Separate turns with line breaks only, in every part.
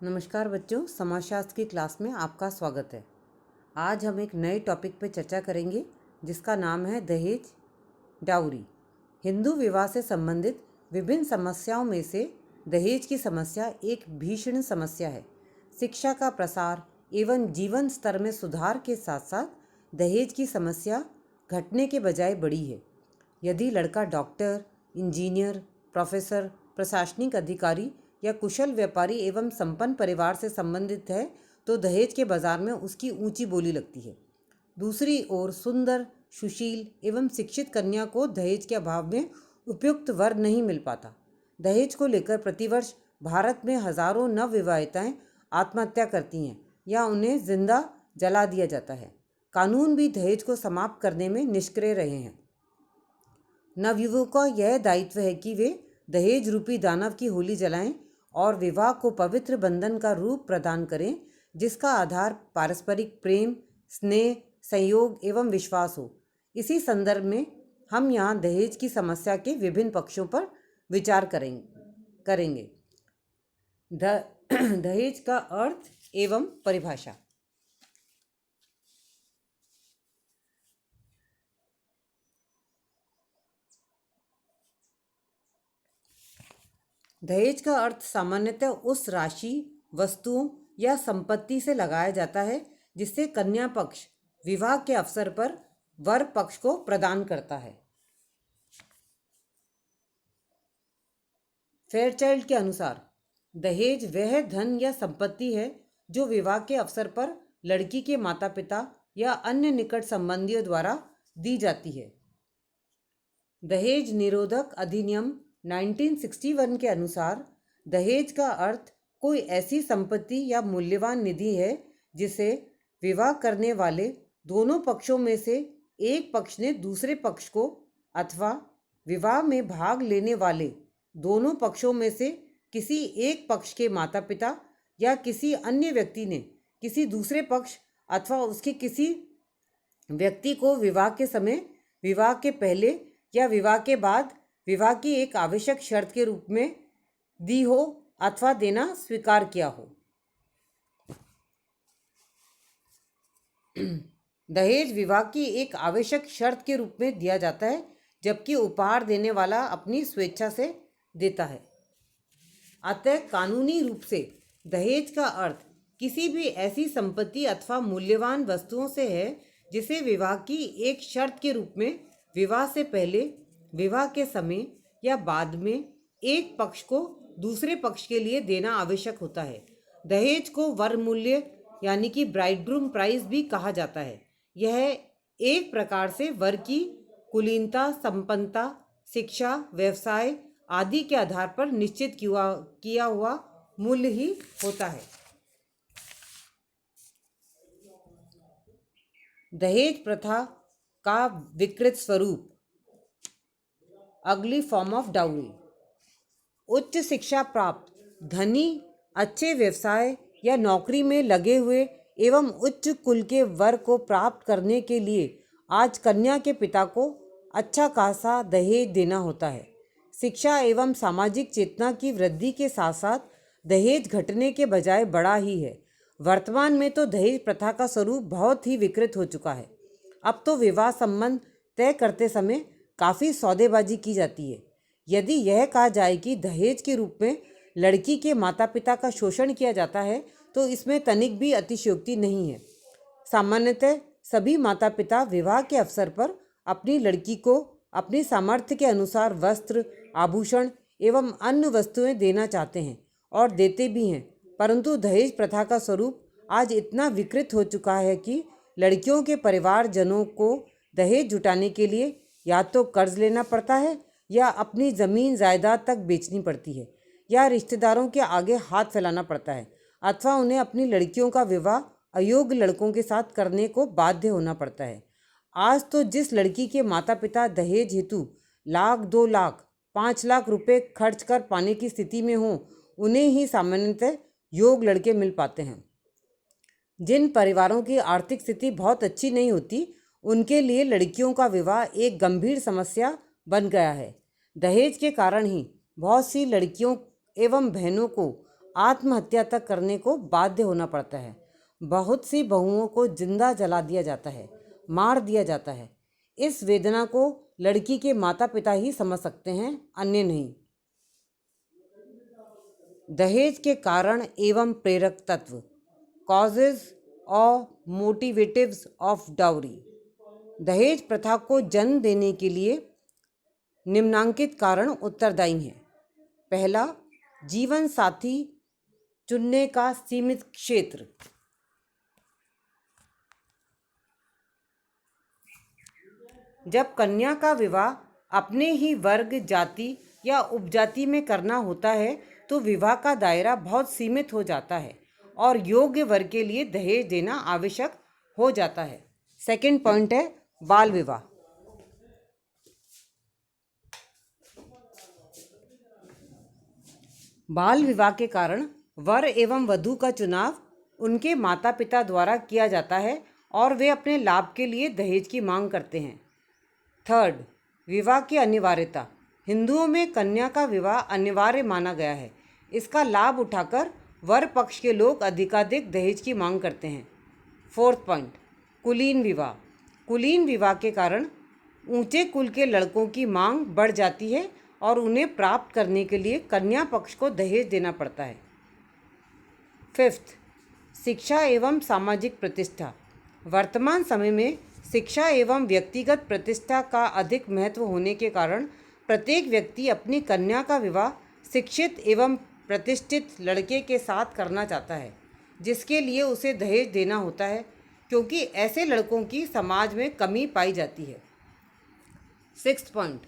नमस्कार बच्चों, समाजशास्त्र की क्लास में आपका स्वागत है। आज हम एक नए टॉपिक पर चर्चा करेंगे जिसका नाम है दहेज डाउरी। हिंदू विवाह से संबंधित विभिन्न समस्याओं में से दहेज की समस्या एक भीषण समस्या है। शिक्षा का प्रसार एवं जीवन स्तर में सुधार के साथ साथ दहेज की समस्या घटने के बजाय बढ़ी है। यदि लड़का डॉक्टर, इंजीनियर, प्रोफेसर, प्रशासनिक अधिकारी या कुशल व्यापारी एवं संपन्न परिवार से संबंधित है तो दहेज के बाजार में उसकी ऊंची बोली लगती है। दूसरी ओर सुंदर, सुशील एवं शिक्षित कन्या को दहेज के अभाव में उपयुक्त वर नहीं मिल पाता। दहेज को लेकर प्रतिवर्ष भारत में हजारों नवविवाहिताएं आत्महत्या करती हैं या उन्हें जिंदा जला दिया जाता है। कानून भी दहेज को समाप्त करने में निष्क्रिय रहे हैं। नवयुवकों का यह दायित्व है कि वे दहेज रूपी दानव की होली जलाएं और विवाह को पवित्र बंधन का रूप प्रदान करें जिसका आधार पारस्परिक प्रेम, स्नेह, संयोग एवं विश्वास हो। इसी संदर्भ में हम यहाँ दहेज की समस्या के विभिन्न पक्षों पर विचार करेंगे। दहेज का अर्थ एवं परिभाषा। दहेज का अर्थ सामान्यतः उस राशि, वस्तुओं या संपत्ति से लगाया जाता है जिससे कन्या पक्ष विवाह के अवसर पर वर पक्ष को प्रदान करता है। फेयरचाइल्ड के अनुसार दहेज वह धन या संपत्ति है जो विवाह के अवसर पर लड़की के माता पिता या अन्य निकट संबंधियों द्वारा दी जाती है। दहेज निरोधक अधिनियम 1961 के अनुसार दहेज का अर्थ कोई ऐसी संपत्ति या मूल्यवान निधि है जिसे विवाह करने वाले दोनों पक्षों में से एक पक्ष ने दूसरे पक्ष को अथवा विवाह में भाग लेने वाले दोनों पक्षों में से किसी एक पक्ष के माता पिता या किसी अन्य व्यक्ति ने किसी दूसरे पक्ष अथवा उसके किसी व्यक्ति को विवाह के समय, विवाह के पहले या विवाह के बाद विवाह की एक आवश्यक शर्त के रूप में दी हो अथवा देना स्वीकार किया हो। दहेज विवाह की एक आवश्यक शर्त के रूप में दिया जाता है जबकि उपहार देने वाला अपनी स्वेच्छा से देता है। अतः कानूनी रूप से दहेज का अर्थ किसी भी ऐसी संपत्ति अथवा मूल्यवान वस्तुओं से है जिसे विवाह की एक शर्त के रूप में विवाह से पहले, विवाह के समय या बाद में एक पक्ष को दूसरे पक्ष के लिए देना आवश्यक होता है। दहेज को वर मूल्य यानी कि ब्राइडग्रूम प्राइस भी कहा जाता है। यह एक प्रकार से वर की कुलीनता, संपन्नता, शिक्षा, व्यवसाय आदि के आधार पर निश्चित किया हुआ मूल्य ही होता है। दहेज प्रथा का विकृत स्वरूप, अगली फॉर्म ऑफ डाउरी। उच्च शिक्षा प्राप्त, धनी, अच्छे व्यवसाय या नौकरी में लगे हुए एवं उच्च कुल के वर को प्राप्त करने के लिए आज कन्या के पिता को अच्छा खासा दहेज देना होता है। शिक्षा एवं सामाजिक चेतना की वृद्धि के साथ साथ दहेज घटने के बजाय बढ़ा ही है। वर्तमान में तो दहेज प्रथा का स्वरूप बहुत ही विकृत हो चुका है। अब तो विवाह संबंध तय करते समय काफ़ी सौदेबाजी की जाती है। यदि यह कहा जाए कि दहेज के रूप में लड़की के माता पिता का शोषण किया जाता है तो इसमें तनिक भी अतिशयोक्ति नहीं है। सामान्यतः सभी माता पिता विवाह के अवसर पर अपनी लड़की को अपनी सामर्थ्य के अनुसार वस्त्र, आभूषण एवं अन्य वस्तुएं देना चाहते हैं और देते भी हैं, परंतु दहेज प्रथा का स्वरूप आज इतना विकृत हो चुका है कि लड़कियों के परिवारजनों को दहेज जुटाने के लिए या तो कर्ज लेना पड़ता है या अपनी ज़मीन जायदाद तक बेचनी पड़ती है या रिश्तेदारों के आगे हाथ फैलाना पड़ता है अथवा उन्हें अपनी लड़कियों का विवाह अयोग्य लड़कों के साथ करने को बाध्य होना पड़ता है। आज तो जिस लड़की के माता पिता दहेज हेतु लाख, 2 लाख, 5 लाख रुपए खर्च कर पाने की स्थिति में हों उन्हें ही सामान्यतः योग्य लड़के मिल पाते हैं। जिन परिवारों की आर्थिक स्थिति बहुत अच्छी नहीं होती उनके लिए लड़कियों का विवाह एक गंभीर समस्या बन गया है। दहेज के कारण ही बहुत सी लड़कियों एवं बहनों को आत्महत्या तक करने को बाध्य होना पड़ता है। बहुत सी बहुओं को जिंदा जला दिया जाता है, मार दिया जाता है। इस वेदना को लड़की के माता पिता ही समझ सकते हैं, अन्य नहीं। दहेज के कारण एवं प्रेरक तत्व, कॉजेज और मोटिवेटिव्स ऑफ डाउरी। दहेज प्रथा को जन्म देने के लिए निम्नांकित कारण उत्तरदायी हैं। पहला, जीवन साथी चुनने का सीमित क्षेत्र। जब कन्या का विवाह अपने ही वर्ग, जाति या उपजाति में करना होता है तो विवाह का दायरा बहुत सीमित हो जाता है और योग्य वर्ग के लिए दहेज देना आवश्यक हो जाता है। सेकंड पॉइंट है बाल विवाह। बाल विवाह के कारण वर एवं वधू का चुनाव उनके माता पिता द्वारा किया जाता है और वे अपने लाभ के लिए दहेज की मांग करते हैं। थर्ड, विवाह की अनिवार्यता। हिंदुओं में कन्या का विवाह अनिवार्य माना गया है। इसका लाभ उठाकर वर पक्ष के लोग अधिकाधिक दहेज की मांग करते हैं। फोर्थ पॉइंट, कुलीन विवाह। कुलीन विवाह के कारण ऊंचे कुल के लड़कों की मांग बढ़ जाती है और उन्हें प्राप्त करने के लिए कन्या पक्ष को दहेज देना पड़ता है। फिफ्थ, शिक्षा एवं सामाजिक प्रतिष्ठा। वर्तमान समय में शिक्षा एवं व्यक्तिगत प्रतिष्ठा का अधिक महत्व होने के कारण प्रत्येक व्यक्ति अपनी कन्या का विवाह शिक्षित एवं प्रतिष्ठित लड़के के साथ करना चाहता है, जिसके लिए उसे दहेज देना होता है, क्योंकि ऐसे लड़कों की समाज में कमी पाई जाती है। सिक्स्थ पॉइंट,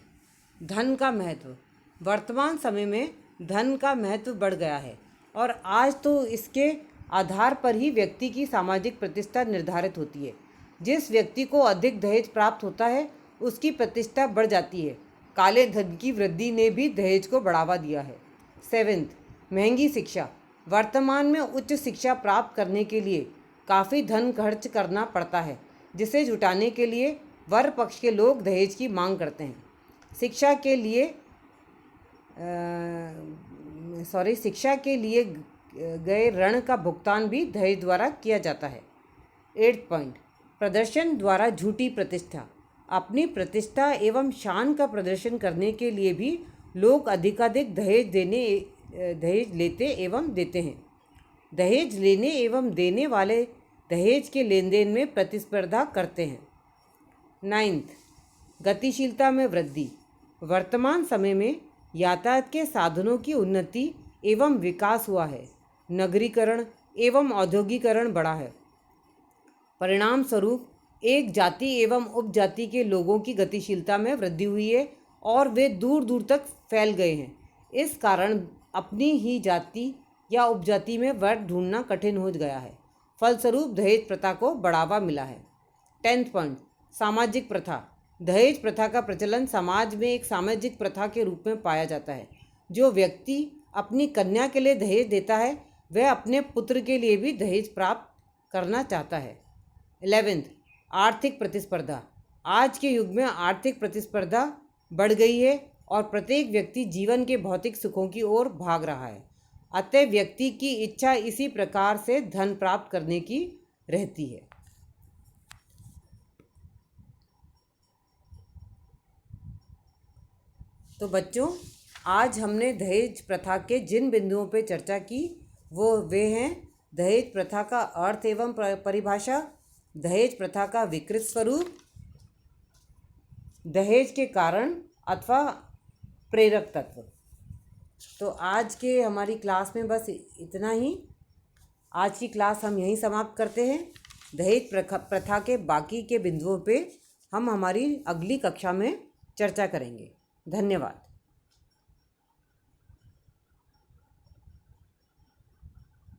धन का महत्व। वर्तमान समय में धन का महत्व बढ़ गया है और आज तो इसके आधार पर ही व्यक्ति की सामाजिक प्रतिष्ठा निर्धारित होती है। जिस व्यक्ति को अधिक दहेज प्राप्त होता है उसकी प्रतिष्ठा बढ़ जाती है। काले धन की वृद्धि ने भी दहेज को बढ़ावा दिया है। सेवेंथ, महंगी शिक्षा। वर्तमान में उच्च शिक्षा प्राप्त करने के लिए काफ़ी धन खर्च करना पड़ता है, जिसे जुटाने के लिए वर पक्ष के लोग दहेज की मांग करते हैं। शिक्षा के लिए गए ऋण का भुगतान भी दहेज द्वारा किया जाता है। एट्थ पॉइंट, प्रदर्शन द्वारा झूठी प्रतिष्ठा। अपनी प्रतिष्ठा एवं शान का प्रदर्शन करने के लिए भी लोग अधिकाधिक दहेज लेते एवं देते हैं। दहेज लेने एवं देने वाले दहेज के लेन देन में प्रतिस्पर्धा करते हैं। नाइन्थ, गतिशीलता में वृद्धि। वर्तमान समय में यातायात के साधनों की उन्नति एवं विकास हुआ है। नगरीकरण एवं औद्योगिकरण बढ़ा है। परिणाम स्वरूप एक जाति एवं उपजाति के लोगों की गतिशीलता में वृद्धि हुई है और वे दूर दूर तक फैल गए हैं। इस कारण अपनी ही जाति या उपजाति में वर्ग ढूंढना कठिन हो गया है। फलस्वरूप दहेज प्रथा को बढ़ावा मिला है। 10th पॉइंट, सामाजिक प्रथा। दहेज प्रथा का प्रचलन समाज में एक सामाजिक प्रथा के रूप में पाया जाता है। जो व्यक्ति अपनी कन्या के लिए दहेज देता है वह अपने पुत्र के लिए भी दहेज प्राप्त करना चाहता है। 11th, आर्थिक प्रतिस्पर्धा। आज के युग में आर्थिक प्रतिस्पर्धा बढ़ गई है और प्रत्येक व्यक्ति जीवन के भौतिक सुखों की ओर भाग रहा है। अतः व्यक्ति की इच्छा इसी प्रकार से धन प्राप्त करने की रहती है। तो बच्चों, आज हमने दहेज प्रथा के जिन बिंदुओं पर चर्चा की वे हैं दहेज प्रथा का अर्थ एवं परिभाषा, दहेज प्रथा का विकृत स्वरूप, दहेज के कारण अथवा प्रेरक तत्व। तो आज के हमारी क्लास में बस इतना ही। आज की क्लास हम यहीं समाप्त करते हैं। दहेज प्रथा के बाकी के बिंदुओं पे हम हमारी अगली कक्षा में चर्चा करेंगे। धन्यवाद।